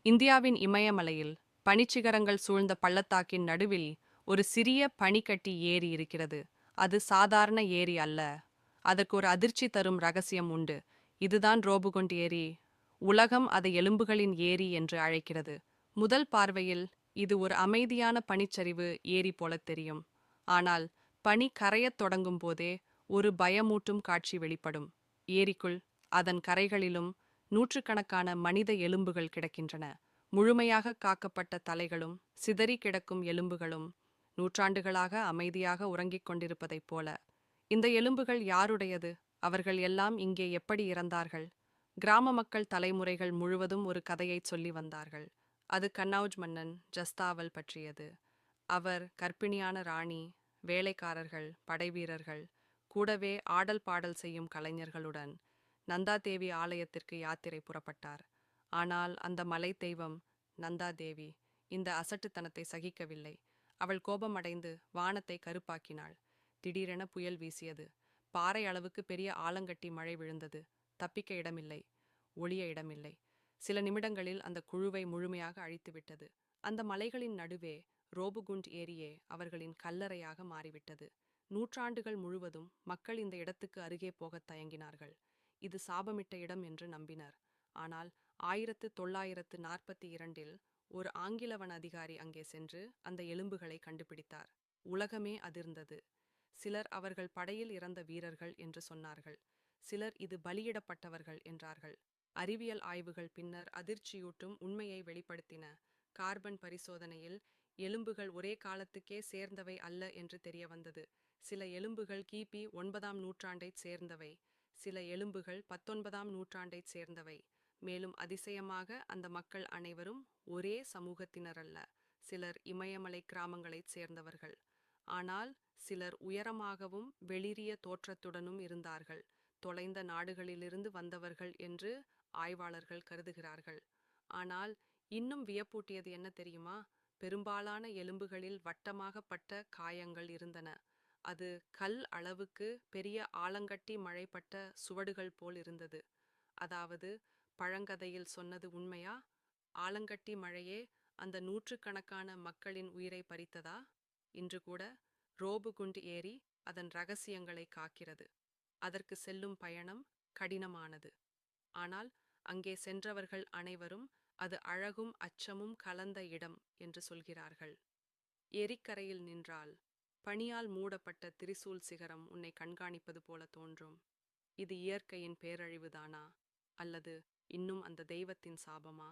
இந்தியாவின் இமயமலையில் பனிச்சிகரங்கள் சூழ்ந்த பள்ளத்தாக்கின் நடுவில் ஒரு சிறிய பனிக்கட்டி ஏரி இருக்கிறது. அது சாதாரண ஏரி அல்ல. அதற்கு ஒரு அதிர்ச்சி தரும் ரகசியம் உண்டு. இதுதான் ரோபுகுண்ட் ஏரி. உலகம் அதை எலும்புகளின் ஏரி என்று அழைக்கிறது. முதல் பார்வையில் இது ஒரு அமைதியான பனிச்சரிவு ஏரி போல தெரியும். ஆனால் பனி கரையத் தொடங்கும் போதே ஒரு பயமூட்டும் காட்சி வெளிப்படும். ஏரிக்குள், அதன் கரைகளிலும் நூற்றுக்கணக்கான மனித எலும்புகள் கிடக்கின்றன. முழுமையாக காக்கப்பட்ட தலைகளும் சிதறி கிடக்கும் எலும்புகளும் நூற்றாண்டுகளாக அமைதியாக உறங்கிக் கொண்டிருப்பதைப் போல. இந்த எலும்புகள் யாருடையது? அவர்கள் எல்லாம் இங்கே எப்படி இறந்தார்கள்? கிராம மக்கள் தலைமுறைகள் முழுவதும் ஒரு கதையைச் சொல்லி வந்தார்கள். அது கன்னௌஜ் மன்னன் ஜஸ்தாவல் பற்றியது. அவர் கர்ப்பிணியான ராணி, வேலைக்காரர்கள், படைவீரர்கள், கூடவே ஆடல் பாடல் செய்யும் கலைஞர்களுடன் நந்தாதேவி ஆலயத்திற்கு யாத்திரை புறப்பட்டார். ஆனால் அந்த மலை தெய்வம் நந்தாதேவி இந்த அசட்டுத்தனத்தை சகிக்கவில்லை. அவள் கோபமடைந்து வானத்தை கருப்பாக்கினாள். திடீரென புயல் வீசியது. பாறை அளவுக்கு பெரிய ஆலங்கட்டி மழை விழுந்தது. தப்பிக்க இடமில்லை, ஒளிய இடமில்லை. சில நிமிடங்களில் அந்த குழுவை முழுமையாக அழித்துவிட்டது. அந்த மலைகளின் நடுவே ரோபுகுண்ட் ஏரியே அவர்களின் கல்லறையாக மாறிவிட்டது. நூற்றாண்டுகள் முழுவதும் மக்கள் இந்த இடத்துக்கு அருகே போகத் தயங்கினார்கள். இது சாபமிட்ட இடம் என்று நம்பினர். ஆனால் 1942 ஒரு ஆங்கில வன அதிகாரி அங்கே சென்று அந்த எலும்புகளை கண்டுபிடித்தார். உலகமே அதிர்ந்தது. சிலர் அவர்கள் படையில் இறந்த வீரர்கள் என்று சொன்னார்கள். சிலர் இது பலியிடப்பட்டவர்கள் என்றார்கள். அறிவியல் ஆய்வுகள் பின்னர் அதிர்ச்சியூட்டும் உண்மையை வெளிப்படுத்தின. கார்பன் பரிசோதனையில் எலும்புகள் ஒரே காலத்துக்கே சேர்ந்தவை அல்ல என்று தெரிய வந்தது. சில எலும்புகள் கிபி 9ஆம் நூற்றாண்டைச் சேர்ந்தவை, சில எலும்புகள் 19ஆம் நூற்றாண்டைச் சேர்ந்தவை. மேலும் அதிசயமாக அந்த மக்கள் அனைவரும் ஒரே சமூகத்தினரல்ல. சிலர் இமயமலை கிராமங்களைச் சேர்ந்தவர்கள். ஆனால் சிலர் உயரமாகவும் வெளிரிய தோற்றத்துடனும் இருந்தார்கள். தொலைந்த நாடுகளிலிருந்து வந்தவர்கள் என்று ஆய்வாளர்கள் கருதுகிறார்கள். ஆனால் இன்னும் வியப்பூட்டியது என்ன தெரியுமா? பெரும்பாலான எலும்புகளில் வட்டமாகப்பட்ட காயங்கள் இருந்தன. அது கல் அளவுக்கு பெரிய ஆலங்கட்டி மழைப்பட்ட சுவடுகள் போல் இருந்தது. அதாவது பழங்கதையில் சொன்னது உண்மையா? ஆலங்கட்டி மழையே அந்த நூற்றுக்கணக்கான மக்களின் உயிரை பறித்ததா? இன்று கூட ரோபுகுண்ட் ஏரி அதன் ரகசியங்களை காக்கிறது. அதற்கு செல்லும் பயணம் கடினமானது. ஆனால் அங்கே சென்றவர்கள் அனைவரும் அது அழகும் அச்சமும் கலந்த இடம் என்று சொல்கிறார்கள். ஏரிக்கரையில் நின்றால் பனியால் மூடப்பட்ட திரிசூல் சிகரம் உன்னை கண்காணிப்பது போல தோன்றும். இது இயற்கையின் பேரழிவுதானா? அல்லது இன்னும் அந்த தெய்வத்தின் சாபமா?